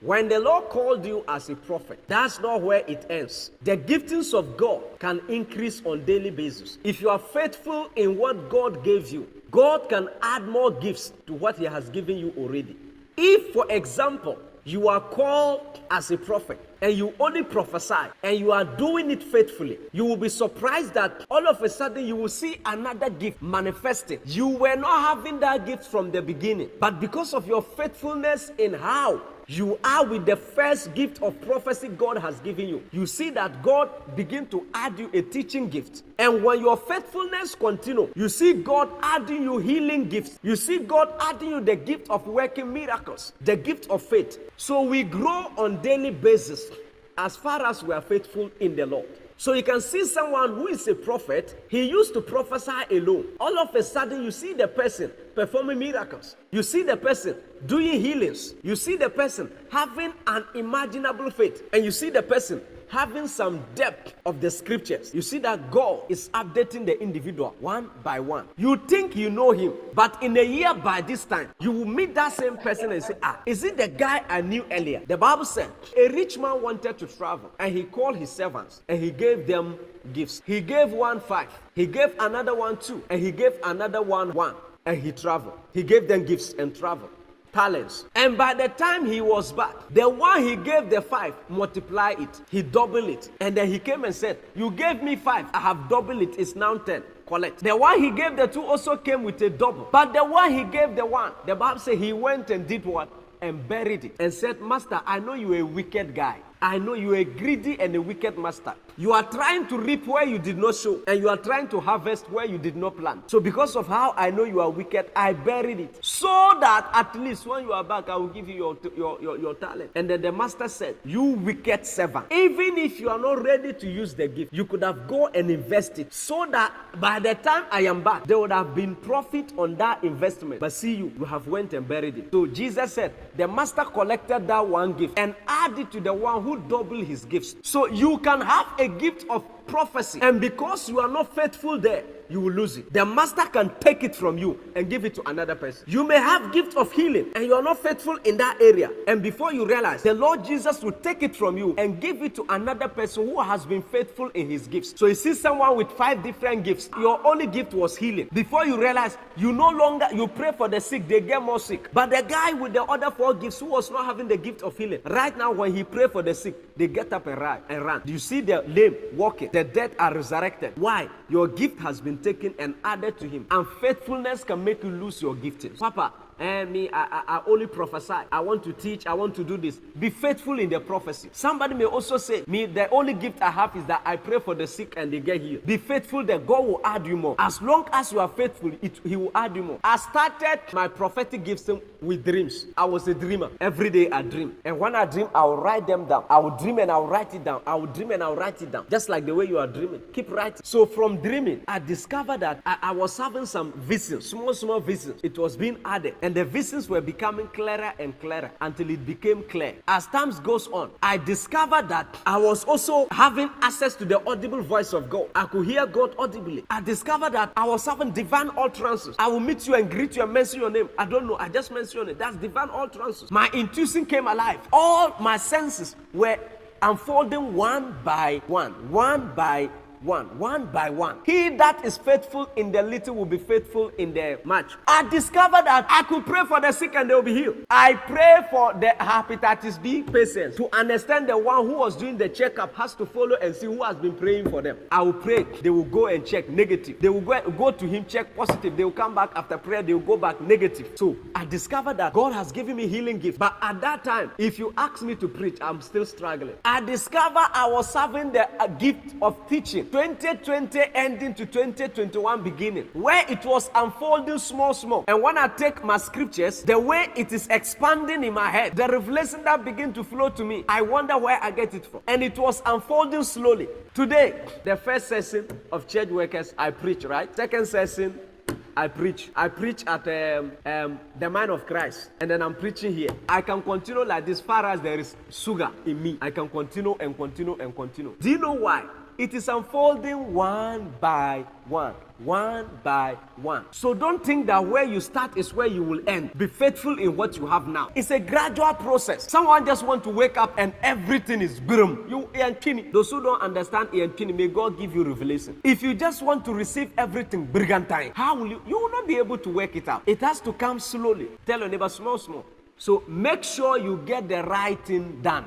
When the Lord called you as a prophet, that's not where it ends. The giftings of God can increase on daily basis. If you are faithful in what God gave you, God can add more gifts to what He has given you already. If, for example, you are called as a prophet and you only prophesy and you are doing it faithfully, you will be surprised that all of a sudden you will see another gift manifesting. You were not having that gift from the beginning, but because of your faithfulness in how you are with the first gift of prophecy God has given you, you see that God begin to add you a teaching gift. And when your faithfulness continue, you see God adding you healing gifts. You see God adding you the gift of working miracles, the gift of faith. So we grow on daily basis as far as we are faithful in the Lord. So you can see someone who is a prophet, he used to prophesy alone. All of a sudden, you see the person performing miracles. You see the person doing healings. You see the person having unimaginable faith. And you see the person having some depth of the scriptures. You see that God is updating the individual one by one. You think you know him, but in a year by this time, you will meet that same person and say, is it the guy I knew earlier? The Bible said, a rich man wanted to travel, and he called his servants, and he gave them gifts. He gave one 5, he gave another one 2, and he gave another one 1, and he traveled. He gave them gifts and traveled. Talents. And by the time he was back, the one he gave the 5, multiply it. He doubled it. And then he came and said, you gave me 5, I have doubled it. It's now 10. Collect. The one he gave the 2 also came with a double. But the one he gave the 1, the Bible says he went and did what? And buried it. And said, Master, I know you're a wicked guy. I know you're a greedy and a wicked master. You are trying to reap where you did not sow, and you are trying to harvest where you did not plant. So because of how I know you are wicked, I buried it, so that at least when you are back, I will give you your talent. And then the master said, you wicked servant, even if you are not ready to use the gift, you could have go and invest it, so that by the time I am back, there would have been profit on that investment. But see, you have went and buried it. So Jesus said, the master collected that one gift and added to the one who doubled his gifts. So you can have a gift of prophecy, and because you are not faithful there, you will lose it. The master can take it from you and give it to another person. You may have gift of healing and you are not faithful in that area, and before you realize, the Lord Jesus will take it from you and give it to another person who has been faithful in his gifts. So you see someone with 5 different gifts, your only gift was healing. Before you realize, you no longer, you pray for the sick, they get more sick. But the guy with the other 4 gifts who was not having the gift of healing, right now when he pray for the sick, they get up and run. You see the lame walking, the dead are resurrected. Why? Your gift has been taken and added to him. And faithfulness can make you lose your giftings. Papa, I only prophesy. I want to teach. I want to do this. Be faithful in the prophecy. Somebody may also say, the only gift I have is that I pray for the sick and they get healed. Be faithful, that God will add you more. As long as you are faithful, He will add you more. I started my prophetic gifts with dreams. I was a dreamer. Every day I dream. And when I dream, I will write them down. I will dream and I will write it down. I will dream and I will write it down. Just like the way you are dreaming. Keep writing. So from dreaming, I discovered that I was having some visions, small visions. It was being added. And the visions were becoming clearer and clearer until it became clear. As time goes on, I discovered that I was also having access to the audible voice of God. I could hear God audibly. I discovered that I was having divine utterances. I will meet you and greet you and mention your name. I don't know. I just mention your name. That's divine utterances. My intuition came alive. All my senses were unfolding one by one by one. He that is faithful in the little will be faithful in the much. I discovered that I could pray for the sick and they will be healed. I pray for the hepatitis B patients. To understand, the one who was doing the checkup has to follow and see who has been praying for them. I will pray. They will go and check negative. They will go to him, check positive. They will come back after prayer. They will go back negative. So I discovered that God has given me healing gifts. But at that time, if you ask me to preach, I'm still struggling. I discovered I was having the gift of teaching. 2020 ending to 2021 beginning, where it was unfolding small. And when I take my scriptures, the way it is expanding in my head, the revelation that begin to flow to me, I wonder where I get it from. And it was unfolding slowly. Today, the first session of church workers, I preach, right? Second session, I preach at the Mind of Christ, and then I'm preaching here. I can continue like this far as there is sugar in me. I can continue and continue. Do you know why? It is unfolding one by one. One by one. So don't think that where you start is where you will end. Be faithful in what you have now. It's a gradual process. Someone just want to wake up and everything is boom. Those who don't understand may God give you revelation. If you just want to receive everything brigantine, how will you? You will not be able to work it out. It has to come slowly. Tell your neighbor, small. So make sure you get the right thing done.